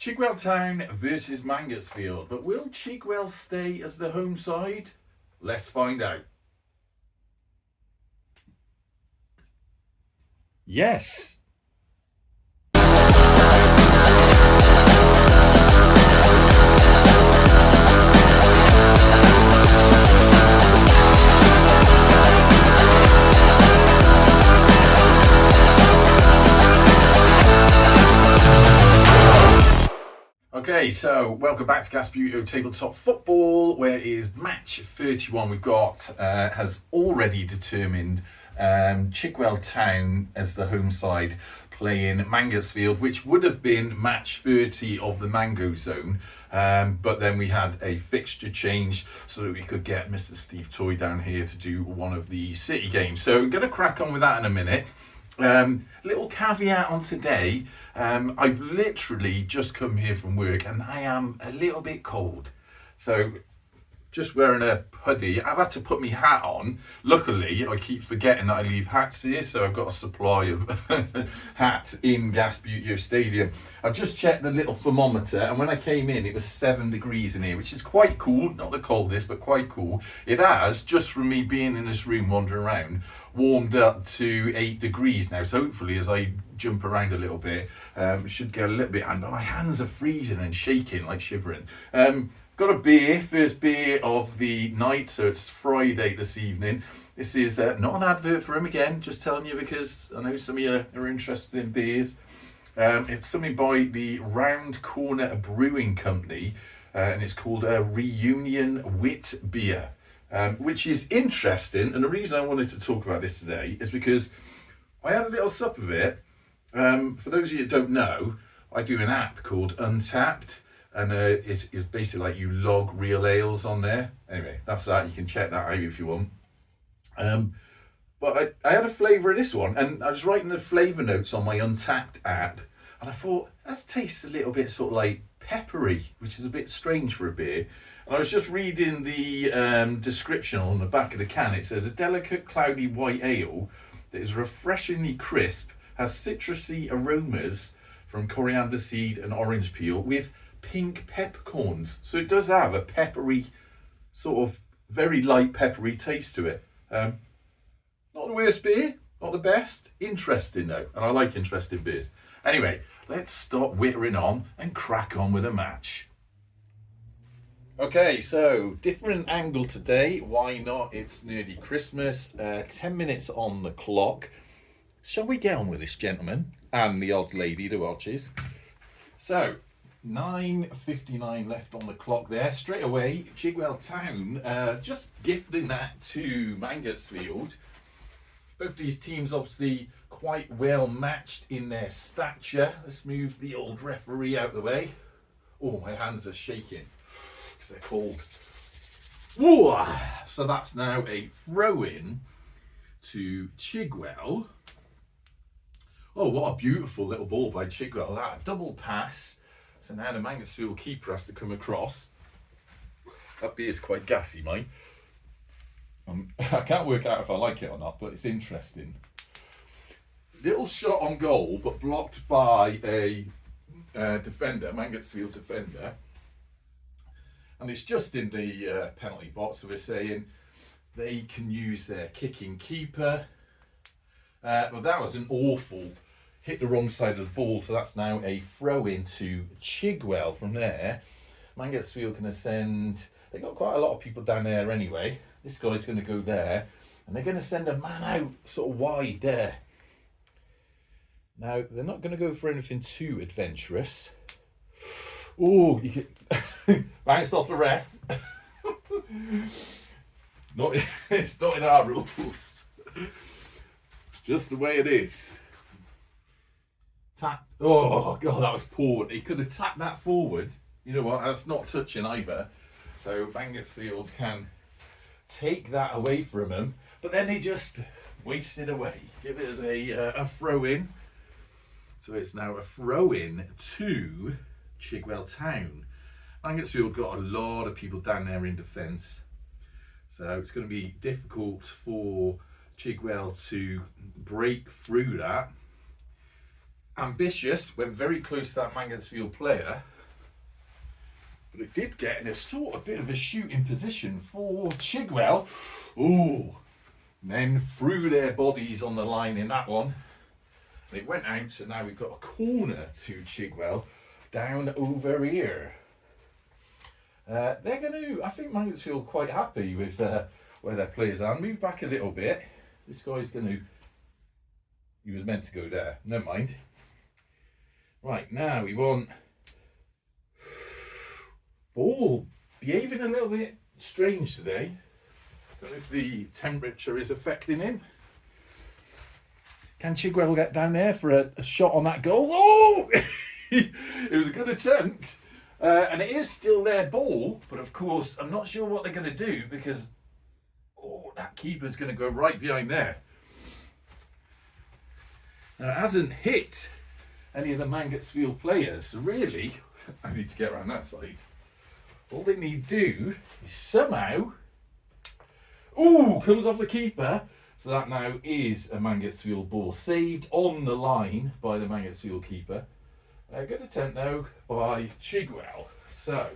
Chigwell Town versus Mangotsfield, but will Chigwell stay as the home side? Let's find out. Yes. Okay, so welcome back to Gasbbuteo Tabletop Football, where it is match 31. We've got, has already determined Chigwell Town as the home side playing Mangotsfield, which would have been match 30 of the Mango Zone. But then we had a fixture change so that we could get Mr. Steve Toy down here to do one of the City games. So I'm going to crack on with that in a minute. Little caveat on today. I've literally just come here from work and I am a little bit cold, so just wearing a hoodie. I've had to put my hat on. Luckily I keep forgetting that I leave hats here, so I've got a supply of hats in Gasbbuteo Stadium. I've just checked the little thermometer and when I came in it was 7 degrees in here, which is quite cool. Not the coldest, but quite cool. It has, just from me being in this room wandering around, warmed up to 8 degrees now, so hopefully as I jump around a little bit, should get a little bit, but my hands are freezing and shaking, like shivering. Got a beer, first beer of the night, so it's Friday this evening. This is not an advert for him again, just telling you because I know some of you are interested in beers. It's something by the Round Corner Brewing Company, and it's called a Reunion Wit Beer. Which is interesting, and the reason I wanted to talk about this today is because I had a little sup of it. For those of you who don't know, I do an app called Untapped, and it's basically like you log real ales on there. Anyway, that's that. You can check that out if you want. But I had a flavour of this one, and I was writing the flavour notes on my Untapped app, and I thought, that tastes a little bit sort of like peppery, which is a bit strange for a beer. I was just reading the description on the back of the can. It says, a delicate cloudy white ale that is refreshingly crisp, has citrusy aromas from coriander seed and orange peel with pink peppercorns. So it does have a peppery, sort of very light peppery taste to it. Not the worst beer, not the best. Interesting though, and I like interesting beers. Anyway, let's stop whittering on and crack on with a match. Okay, so different angle today. Why not? It's nearly Christmas. 10 minutes on the clock. Shall we get on with this, gentlemen? And the odd lady that watches. So, 9:59 left on the clock there. Straight away, Chigwell Town just gifting that to Mangotsfield. Both these teams obviously quite well matched in their stature. Let's move the old referee out of the way. Oh, my hands are shaking. They're cold. Whoa! So that's now a throw-in to Chigwell. Oh, what a beautiful little ball by Chigwell. That a double pass. So now the Mangotsfield keeper has to come across. That beer's quite gassy, mate. I can't work out if I like it or not, but it's interesting. Little shot on goal, but blocked by a defender, Mangotsfield defender. And it's just in the penalty box, so we're saying they can use their kicking keeper. But that was an awful, hit the wrong side of the ball, so that's now a throw into Chigwell from there. Mangotsfield can send, they've got quite a lot of people down there anyway. This guy's going to go there, and they're going to send a man out sort of wide there. Now, they're not going to go for anything too adventurous. Oh, you can bounced off the ref. It's not in our rules. It's just the way it is. Tap. Oh god, that was poor. He could have tapped that forward. You know what? That's not touching either. So Mangotsfield can take that away from him, but then he just wasted away. Give it as a throw in. So it's now a throw in to Chigwell Town. Mangotsfield got a lot of people down there in defence, so it's going to be difficult for Chigwell to break through that. Ambitious, went very close to that Mangotsfield player. But it did get in a sort of bit of a shooting position for Chigwell. Ooh. And then threw their bodies on the line in that one. They went out, so now we've got a corner to Chigwell down over here. They're going to, I think Mansfield quite happy with where their players are. Move back a little bit. This guy's going to, he was meant to go there. Never mind. Right, now we want ball behaving a little bit strange today. Don't know if the temperature is affecting him. Can Chigwell get down there for a shot on that goal? Oh! It was a good attempt. And it is still their ball, but of course, I'm not sure what they're going to do because that keeper's going to go right behind there. Now, it hasn't hit any of the Mangotsfield players, so really, I need to get around that side. All they need to do is somehow, comes off the keeper. So that now is a Mangotsfield ball, saved on the line by the Mangotsfield keeper. Good attempt though by Chigwell. So,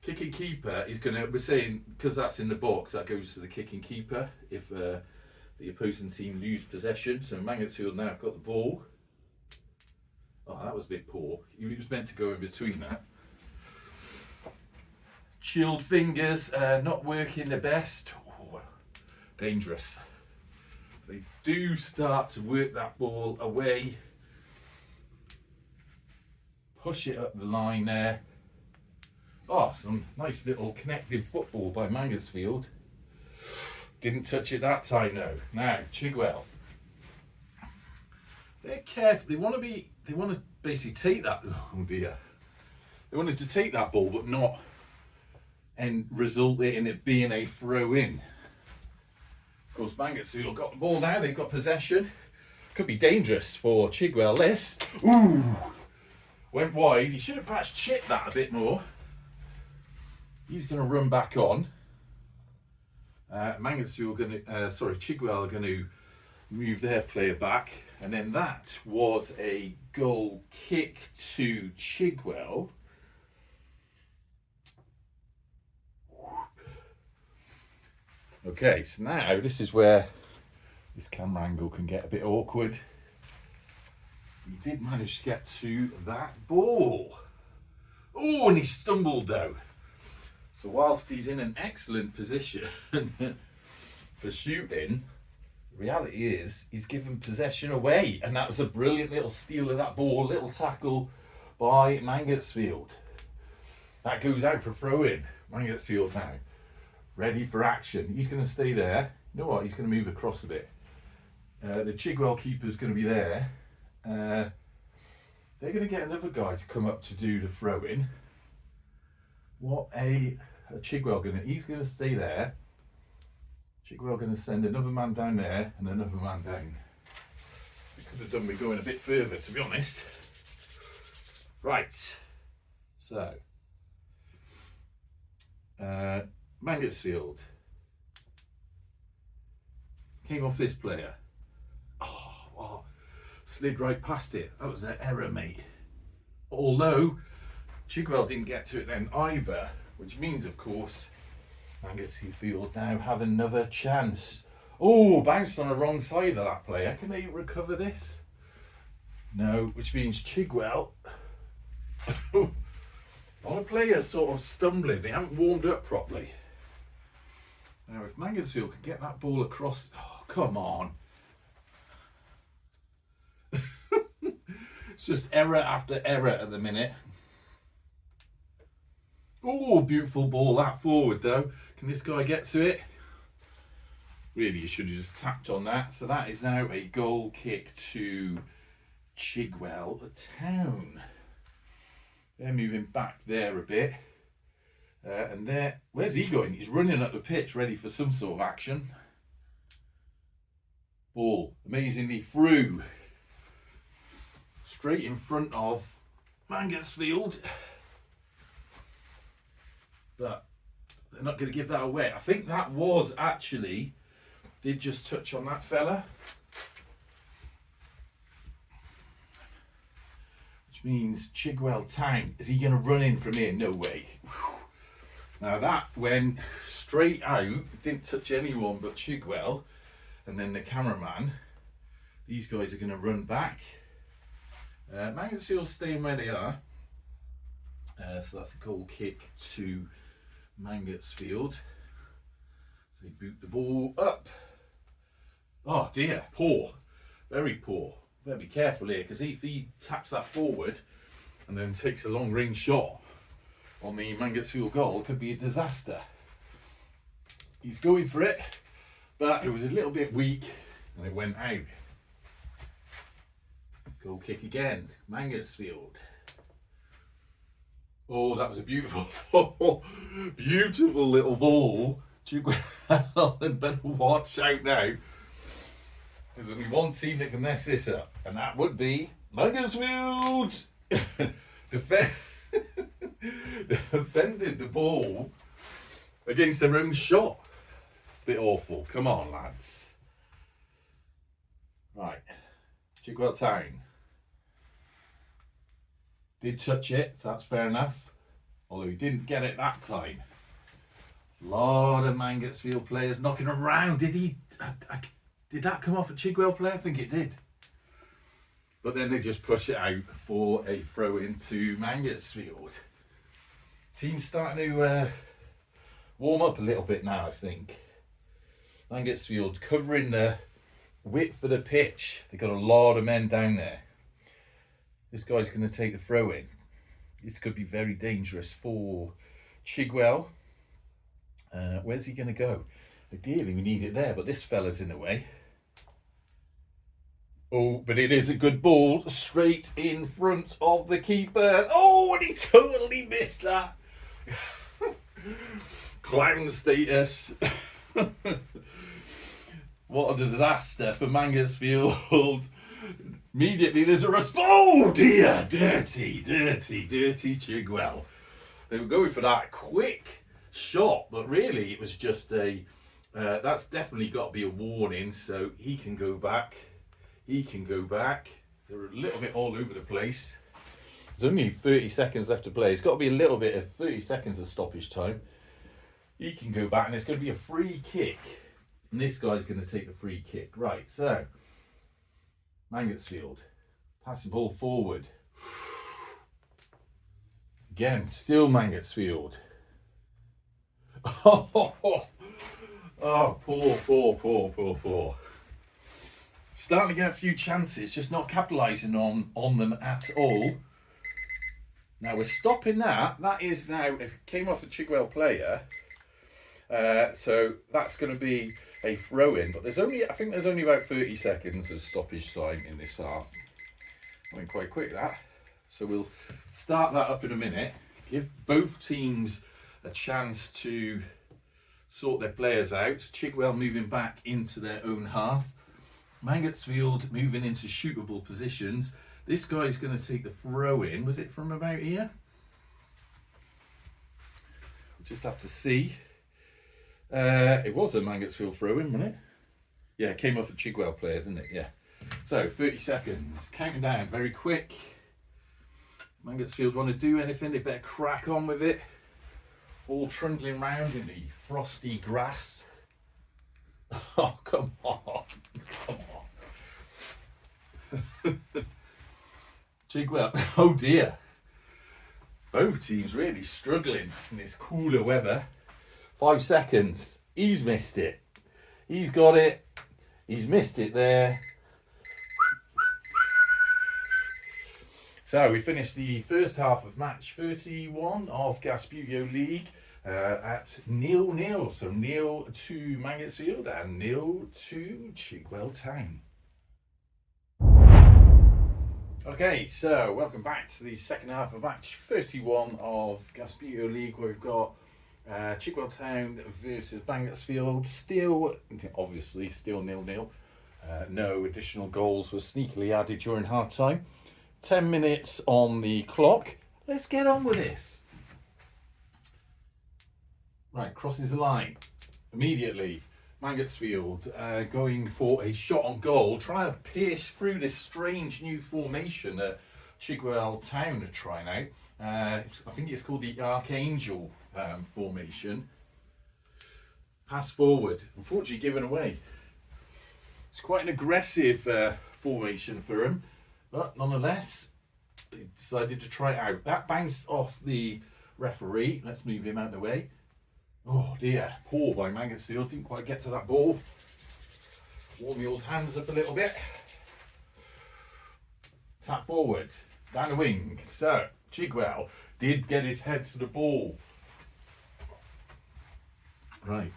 kicking keeper is going to, we're saying, because that's in the box, that goes to the kicking keeper if the opposing team lose possession. So Mangotsfield now have got the ball. Oh, that was a bit poor. He was meant to go in between that. Chilled fingers, not working the best. Oh, dangerous. They do start to work that ball away. Push it up the line there. Oh, some nice little connected football by Mangotsfield. Didn't touch it that time, no. Now, Chigwell. They're careful. They want to basically take that. Oh dear. They wanted to take that ball, but not and result in it being a throw in. Of course, Mangotsfield got the ball now. They've got possession. Could be dangerous for Chigwell. This. Ooh. Went wide. He should have perhaps chipped that a bit more. He's going to run back on. Chigwell are going to move their player back. And then that was a goal kick to Chigwell. Okay, so now this is where this camera angle can get a bit awkward. He did manage to get to that ball. Oh, and he stumbled though. So whilst he's in an excellent position for shooting, the reality is he's given possession away. And that was a brilliant little steal of that ball, little tackle by Mangotsfield. That goes out for throw-in. Mangotsfield now, ready for action. He's going to stay there. You know what? He's going to move across a bit. The Chigwell keeper's going to be there. They're going to get another guy to come up to do the throw-in. What a Chigwell he's going to stay there. Chigwell going to send another man down there and another man down. We could have done with going a bit further, to be honest. Right. So, Mangotsfield came off this player. Oh, wow. Slid right past it. That was an error, mate. Although Chigwell didn't get to it then either, which means, of course, Mangotsfield now have another chance. Oh, bounced on the wrong side of that player. Can they recover this? No, which means Chigwell. A lot of players sort of stumbling. They haven't warmed up properly. Now, if Mangotsfield can get that ball across... Oh, come on. It's just error after error at the minute. Oh, beautiful ball that forward though. Can this guy get to it? Really, you should have just tapped on that. So that is now a goal kick to Chigwell Town. They're moving back there a bit. And there, where's he going? He's running up the pitch ready for some sort of action. Ball amazingly through. Straight in front of Mangotsfield. But they're not going to give that away. I think that was actually, did just touch on that fella. Which which means Chigwell Town. Is he going to run in from here? No way. Now that went straight out, didn't touch anyone but Chigwell, and then the cameraman. These guys are going to run back. Mangotsfield's staying where they are. So that's a goal kick to Mangotsfield. So they boot the ball up. Oh dear, poor. Very poor. Better be careful here, because if he taps that forward and then takes a long range shot on the Mangotsfield goal, it could be a disaster. He's going for it, but it was a little bit weak and it went out. Goal kick again, Mangotsfield. Oh, that was a beautiful, beautiful little ball. And better watch out now. There's only one team that can mess this up, and that would be Mangotsfield. Defended the ball against their own shot. Bit awful. Come on, lads. Right, Chigwell Town did touch it, so that's fair enough. Although he didn't get it that time. A lot of Mangotsfield players knocking around. Did he? Did that come off a Chigwell player? I think it did. But then they just push it out for a throw into Mangotsfield. Team's starting to warm up a little bit now, I think. Mangotsfield covering the width of the pitch. They've got a lot of men down there. This guy's going to take the throw in. This could be very dangerous for Chigwell. Where's he going to go? Ideally, we need it there, but this fella's in the way. Oh, but it is a good ball straight in front of the keeper. Oh, and he totally missed that. Clown status. What a disaster for Mangotsfield. Immediately there's a response. Oh dear, dirty Chigwell. They were going for that quick shot, but really it was just a, that's definitely got to be a warning, so he can go back. He can go back. They're a little bit all over the place. There's only 30 seconds left to play. It's got to be a little bit of 30 seconds of stoppage time. He can go back, and it's going to be a free kick. And this guy's going to take the free kick. Right, so Mangotsfield. Pass the ball forward. Again, still Mangotsfield. Oh, poor. Starting to get a few chances, just not capitalising on them at all. Now we're stopping that. That is now, if it came off a Chigwell player, so that's going to be a throw-in. But there's only, I think there's only about 30 seconds of stoppage time in this half. Went quite quick that. So we'll start that up in a minute. Give both teams a chance to sort their players out. Chigwell moving back into their own half. Mangotsfield moving into shootable positions. This guy's going to take the throw in. Was it from about here? We'll just have to see. It was a Mangotsfield throw in, wasn't it? Yeah, it came off a Chigwell player, didn't it? Yeah. So 30 seconds. Counting down very quick. Mangotsfield want to do anything, they better crack on with it. All trundling round in the frosty grass. Oh, come on. Chigwell, oh dear. Both teams really struggling in this cooler weather. 5 seconds. He's missed it. He's got it. He's missed it there. So we finished the first half of match 31 of Gasbbuteo League at 0-0. So 0 to Mangotsfield and 0 to Chigwell Town. Okay, so welcome back to the second half of match 31 of Gasbbuteo League, where we've got Chigwell Town versus Mangotsfield. Still, obviously, still 0-0. No additional goals were sneakily added during half time. 10 minutes on the clock. Let's get on with this. Right, crosses the line immediately. Mangotsfield going for a shot on goal, trying to pierce through this strange new formation that Chigwell Town are trying out. I think it's called the Archangel formation. Pass forward, unfortunately given away. It's quite an aggressive formation for him, but nonetheless, he decided to try it out. That bounced off the referee. Let's move him out of the way. Oh dear, poor by Mansfield, didn't quite get to that ball. Warm the old hands up a little bit. Tap forward, down the wing. So, Chigwell did get his head to the ball. Right.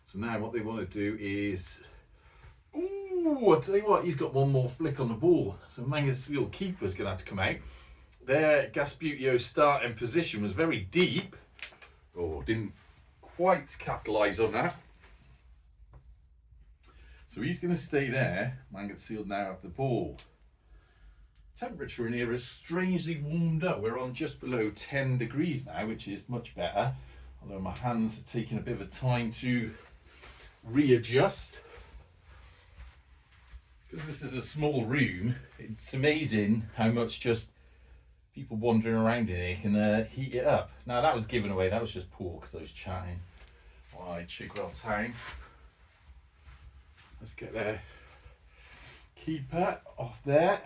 So now what they want to do is... Ooh, I'll tell you what, he's got one more flick on the ball. So Mansfield keeper's going to have to come out. Their Gasbbuteo starting position was very deep. Oh, didn't quite capitalise on that. So he's going to stay there. Mansfield now have the ball. Temperature in here is strangely warmed up. We're on just below 10 degrees now, which is much better. Although my hands are taking a bit of a time to readjust. Because this is a small room, it's amazing how much just people wandering around in here can heat it up. Now that was given away, that was just poor because I was chatting. Right, Chigwell Town. Let's get their keeper off there.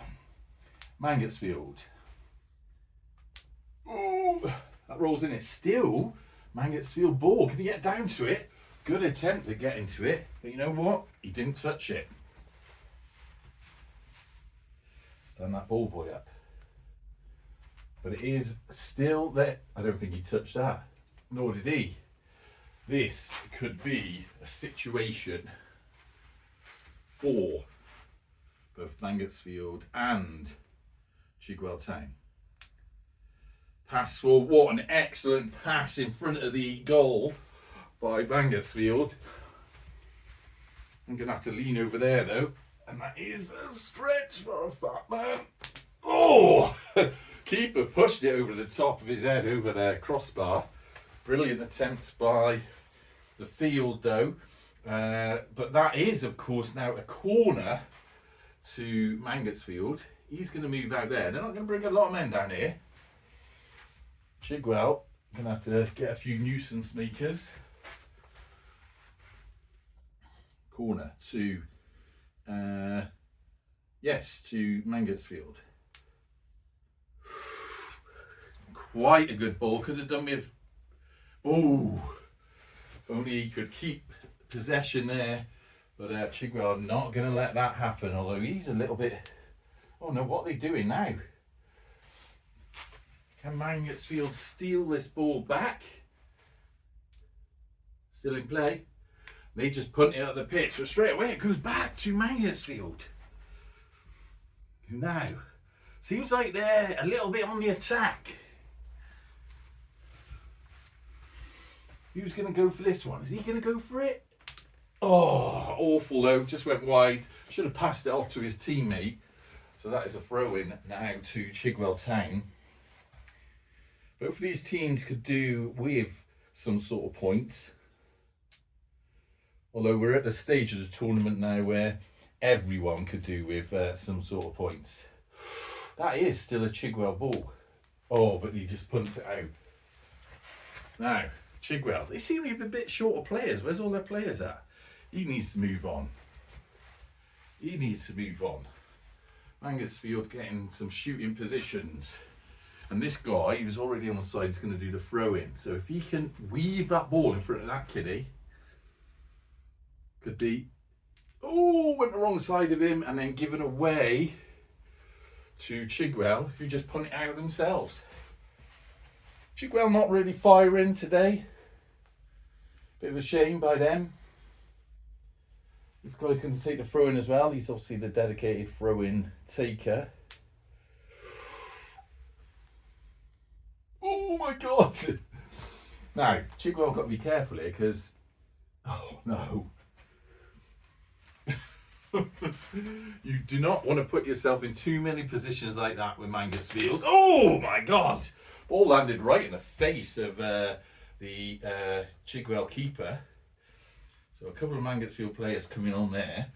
Mansfield. Oh, that rolls in it still. Mansfield ball. Can he get down to it? Good attempt to get into it, but you know what? He didn't touch it. Stand that ball boy up. But it is still there. I don't think he touched that. Nor did he. This could be a situation for both Mansfield and Chigwell Town. Pass for what an excellent pass in front of the goal by Mansfield. I'm going to have to lean over there though. And that is a stretch for a fat man. Oh! Keeper pushed it over the top of his head over the crossbar. Brilliant attempt by the field though. But that is of course now a corner to Mansfield. He's going to move out there. They're not going to bring a lot of men down here. Chigwell going to have to get a few nuisance makers. Corner to, yes, to Mansfield. Quite a good ball. Could have done with, oh, if only he could keep possession there. But Chigwell not going to let that happen, although he's a little bit, oh no, what are they doing now? Can Mansfield steal this ball back? Still in play. They just punt it at the pitch, so straight away it goes back to Mansfield. Now, seems like they're a little bit on the attack. Who's going to go for this one? Is he going to go for it? Oh, awful though, just went wide. Should have passed it off to his teammate. So that is a throw-in now to Chigwell Town. Both of these teams could do with some sort of points. Although we're at the stage of the tournament now where everyone could do with some sort of points. That is still a Chigwell ball. Oh, but he just punts it out. Now, Chigwell, they seem to be a bit short of players. Where's all their players at? He needs to move on. He needs to move on. Mansfield getting some shooting positions. And this guy, who's already on the side, is going to do the throw-in. So if he can weave that ball in front of that kiddie, could be, oh, went the wrong side of him and then given away to Chigwell, who just punt it out themselves. Chigwell not really firing today. Bit of a shame by them. This guy's going to take the throw-in as well. He's obviously the dedicated throw-in taker. Oh my God! Now, Chigwell got to be careful here because, oh no. You do not want to put yourself in too many positions like that with Mansfield. Oh my God! Ball landed right in the face of the Chigwell keeper. So a couple of Mansfield players coming on there.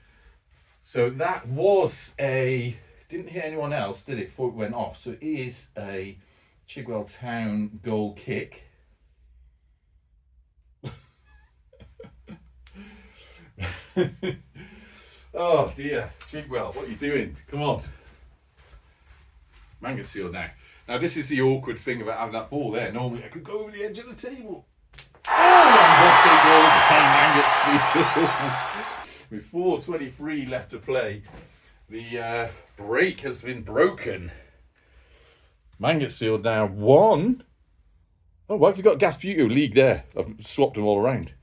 So that was a Didn't hit anyone else, did it, before it went off? So it is a Chigwell Town goal kick. Oh dear, Chigwell, what are you doing? Come on. Mangasfield now. Now this is the awkward thing about having that ball there. Normally I could go over the edge of the table. Oh, what a goal by Mangasfield. With 4:23 left to play. The break has been broken. Mangasfield now 1. Oh, why have you got Gasbbuteo League there? I've swapped them all around.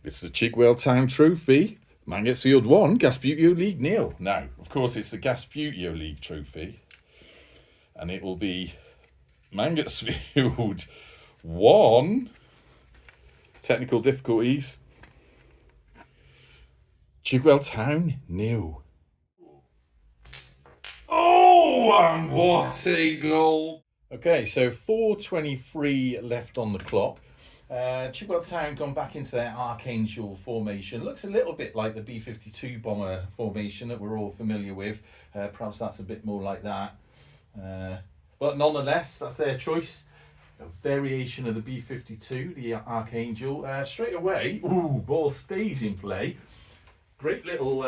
It's the Chigwell Town Trophy. Mangasfield 1, Gasbbuteo League 0. Now, of course, it's the Gasbbuteo League Trophy. And it will be Mangasfield 1. Technical difficulties. Chigwell Town 0. Oh, and what a goal! Okay, so 4:23 left on the clock. Chigwell Town gone back into their Archangel formation. Looks a little bit like the B-52 bomber formation that we're all familiar with. Perhaps that's a bit more like that. But nonetheless, that's their choice. A variation of the B-52, the Archangel. Straight away, ooh, ball stays in play. Great little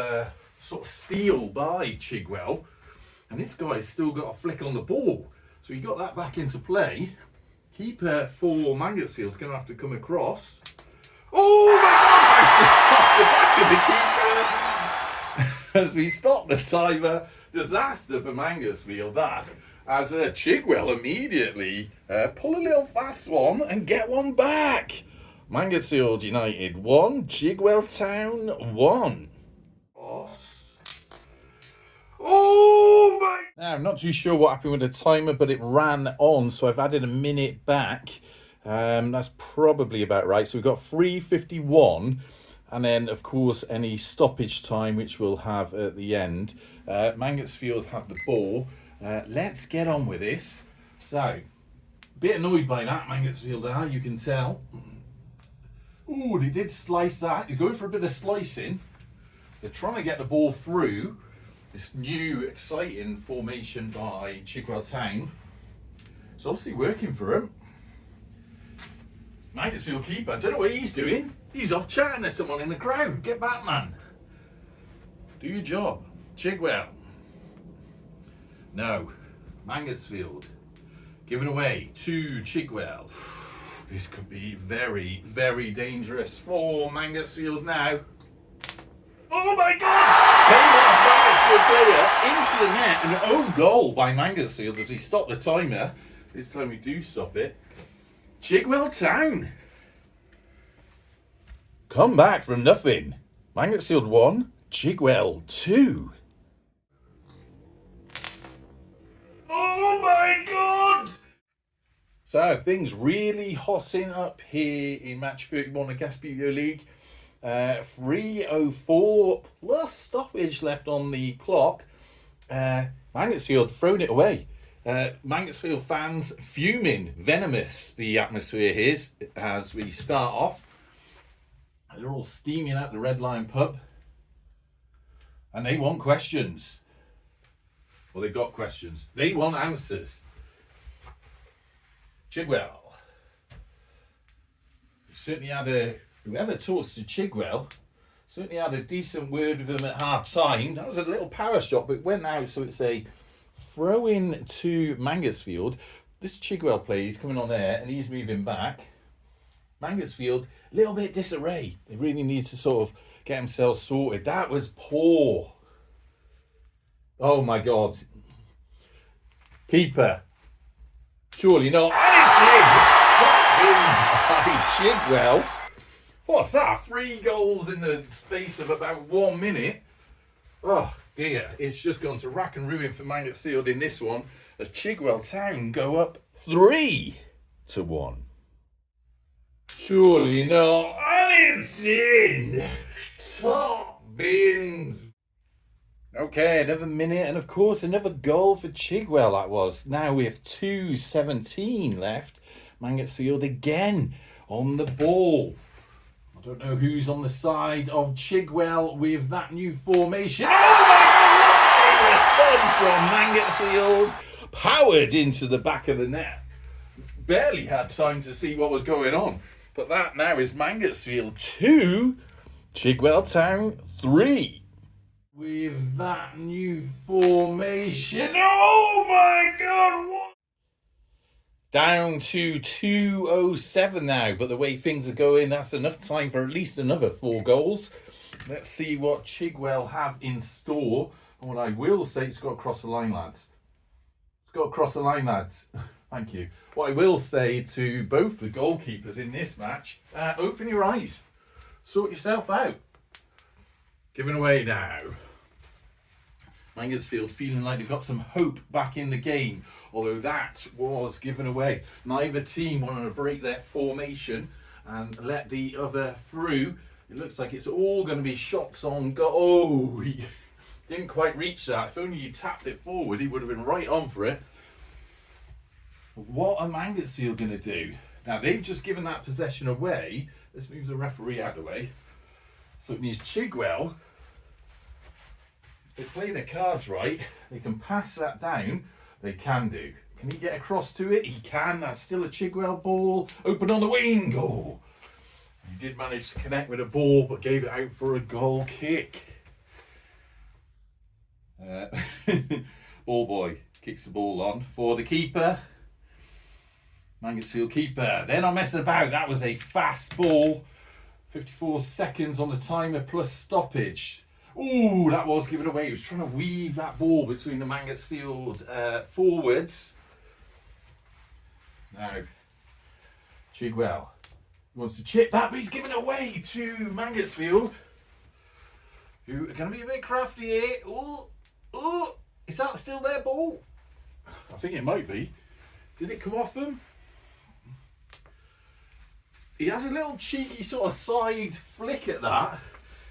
sort of steal by Chigwell. And this guy's still got a flick on the ball. So he got that back into play. Keeper for Mangasfield's going to have to come across. Oh my God! Off the back of the keeper. As we stop the timer. Disaster for Mangasfield, that. As Chigwell immediately pull a little fast one and get one back. Mangasfield United 1, Chigwell Town 1. Oh my! Now, I'm not too sure what happened with the timer, but it ran on, so I've added a minute back. That's probably about right. So we've got 3:51, and then, of course, any stoppage time, which we'll have at the end. Mangasfield have the ball. Let's get on with this. So, a bit annoyed by that, Mangasfield are, you can tell. Ooh, they did slice that. He's going for a bit of slicing. They're trying to get the ball through this new exciting formation by Chigwell Town. It's obviously working for him. Mangasfield keeper, I don't know what he's doing. He's off chatting to someone in the crowd. Get back, man. Do your job. Chigwell. No. Mangasfield. Given away to Chigwell. This could be very, very dangerous for Mangasfield now. Oh my God! Came off Mangasfield player into the net. An own goal by Mangasfield as he stopped the timer. This time we do stop it. Chigwell Town. Come back from nothing. Mangasfield 1, Chigwell 2. Oh my God! So things really hotting up here in match 31 of Gasbbuteo League. 3:04 plus stoppage left on the clock. Mangasfield thrown it away. Mangasfield fans fuming, venomous. The atmosphere here is as we start off. They're all steaming at the Red Lion pub, and they want questions. Well, they've got questions. They want answers. Chigwell. Certainly had whoever talks to Chigwell certainly had a decent word with him at half time. That was a little power shot, but it went out, so it's a throw in to Mangasfield. This Chigwell player, he's coming on there and he's moving back. Mangasfield, a little bit disarray. They really need to sort of get themselves sorted. That was poor. Oh my God. Keeper. Surely not. And it's in. Top bins by Chigwell. What's that? 3 goals in the space of about 1 minute. Oh dear. It's just gone to rack and ruin for Mangasfield in this one as Chigwell Town go up 3-1. Surely not. And it's in. Top bins. Okay, another minute, and of course another goal for Chigwell that was. Now with 2:17 left, Mangasfield again on the ball. I don't know who's on the side of Chigwell with that new formation. Oh my God, what a response Mangotsfield powered into the back of the net. Barely had time to see what was going on. But that now is Mangotsfield 2, Chigwell Town 3. With that new formation. Oh my God! What? Down to 207 now. But the way things are going, that's enough time for at least another 4 goals. Let's see what Chigwell have in store. And what I will say, it's got to cross the line, lads. It's got to cross the line, lads. Thank you. What I will say to both the goalkeepers in this match, open your eyes. Sort yourself out. Giving away now. Mangotsfield feeling like they've got some hope back in the game. Although that was given away. Neither team wanted to break their formation and let the other through. It looks like it's all going to be shots on goal. Oh, he didn't quite reach that. If only you tapped it forward, he would have been right on for it. What are Mangotsfield going to do? Now, they've just given that possession away. Let's move the referee out of the way. So it means Chigwell, if they play their cards right, they can pass that down. They can do. Can he get across to it? He can. That's still a Chigwell ball. Open on the wing. Goal. He did manage to connect with a ball, but gave it out for a goal kick. Ball boy kicks the ball on for the keeper. Mangotsfield keeper. They're not messing about. That was a fast ball. 54 seconds on the timer plus stoppage. Ooh, that was given away. He was trying to weave that ball between the Mangotsfield forwards. Now, Chigwell wants to chip that, but he's given away to Mangotsfield, who are going to be a bit crafty here. Ooh, ooh, is that still their ball? I think it might be. Did it come off him? He has a little cheeky sort of side flick at that.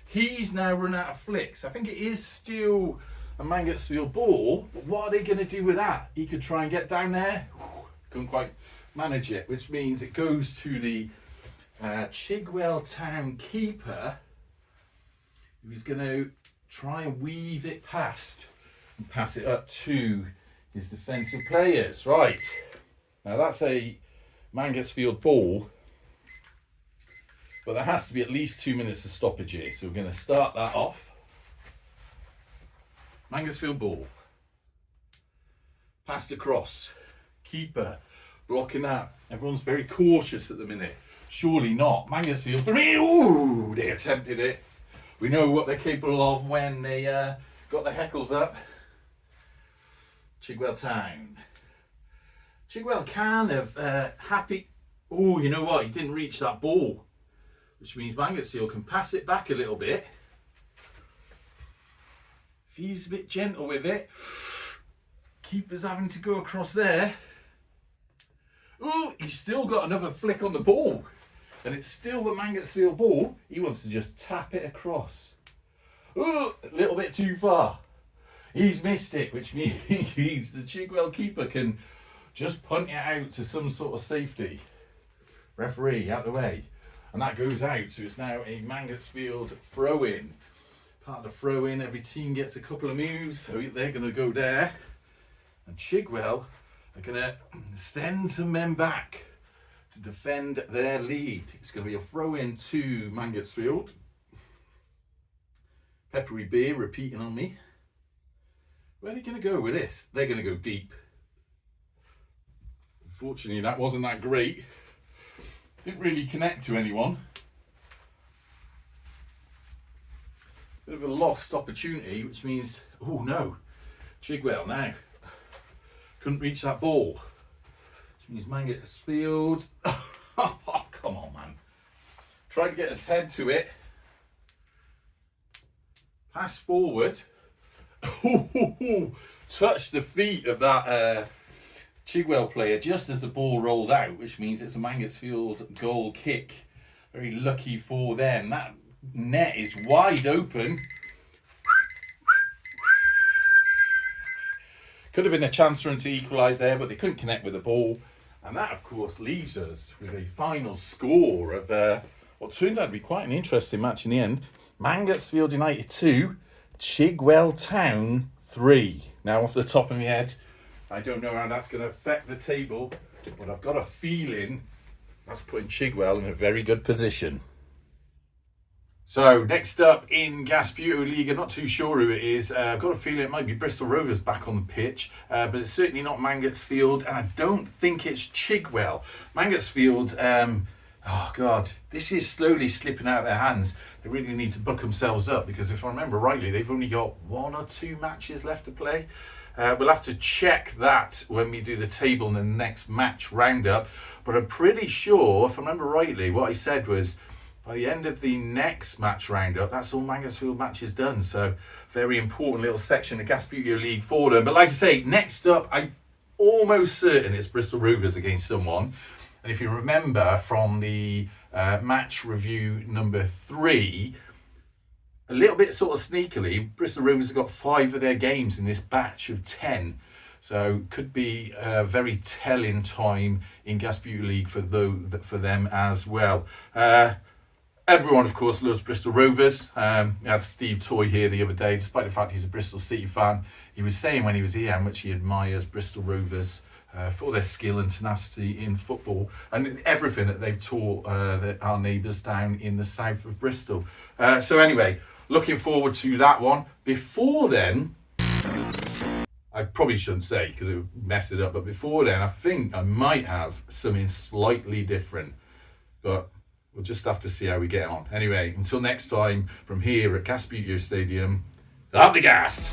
He's now run out of flicks. I think it is still a Mangotsfield ball, but what are they going to do with that? He could try and get down there. Couldn't quite manage it, which means it goes to the Chigwell Town keeper, who's going to try and weave it past and pass it up to his defensive players. Right, now that's a Mangotsfield ball, but there has to be at least 2 minutes of stoppage here, so we're going to start that off. Mangotsfield ball, passed across, keeper blocking that. Everyone's very cautious at the minute. Surely not. Mangotsfield 3. Ooh, they attempted it. We know what they're capable of when they got the heckles up. Chigwell Town. Chigwell kind of happy. Oh, you know what? He didn't reach that ball, which means Mangotsfield can pass it back a little bit. If he's a bit gentle with it, keeper's having to go across there. Oh, he's still got another flick on the ball. And it's still the Mangotsfield ball. He wants to just tap it across. Oh, a little bit too far. He's missed it, which means the Chigwell keeper can just punt it out to some sort of safety. Referee, out the way. And that goes out, so it's now a Mangotsfield throw-in. Part of the throw-in, every team gets a couple of moves, so they're going to go there. And Chigwell are going to send some men back to defend their lead. It's going to be a throw-in to Mangotsfield. Peppery beer repeating on me. Where are they going to go with this? They're going to go deep. Unfortunately, that wasn't that great. Didn't really connect to anyone. Bit of a lost opportunity, which means, oh no, Chigwell now couldn't reach that ball. Which means Mangotsfield. Oh, come on, man. Tried to get his head to it. Pass forward. Touched the feet of that Chigwell player just as the ball rolled out, which means it's a Mangotsfield goal kick. Very lucky for them. That net is wide open. Could have been a chance for them to equalise there, but they couldn't connect with the ball. And that, of course, leaves us with a final score of what turned out to be quite an interesting match in the end. Mangotsfield United 2, Chigwell Town 3. Now, off the top of my head, I don't know how that's going to affect the table, but I've got a feeling that's putting Chigwell in a very good position. So, next up in Gasbbuteo League, I'm not too sure who it is. I've got a feeling it might be Bristol Rovers back on the pitch, but it's certainly not Mangotsfield, and I don't think it's Chigwell. Mangotsfield, oh God, this is slowly slipping out of their hands. They really need to buck themselves up, because if I remember rightly, they've only got 1 or 2 matches left to play. We'll have to check that when we do the table in the next match roundup, but I'm pretty sure, if I remember rightly, what I said was, by the end of the next match roundup, that's all Mangotsfield matches done. So, very important little section of Gasbbuteo League for them. But like I say, next up, I'm almost certain it's Bristol Rovers against someone. And if you remember from the match review number 3, a little bit sort of sneakily, Bristol Rovers have got 5 of their games in this batch of 10. So could be a very telling time in Gasbbuteo League for them as well. Everyone, of course, loves Bristol Rovers. We had Steve Toy here the other day, despite the fact he's a Bristol City fan. He was saying when he was here how much he admires Bristol Rovers for their skill and tenacity in football and everything that they've taught our neighbours down in the south of Bristol. So anyway, looking forward to that one. Before then, I probably shouldn't say because it would mess it up, but before then, I think I might have something slightly different. But we'll just have to see how we get on. Anyway, until next time, from here at Gasbbuteo Stadium, up the gas!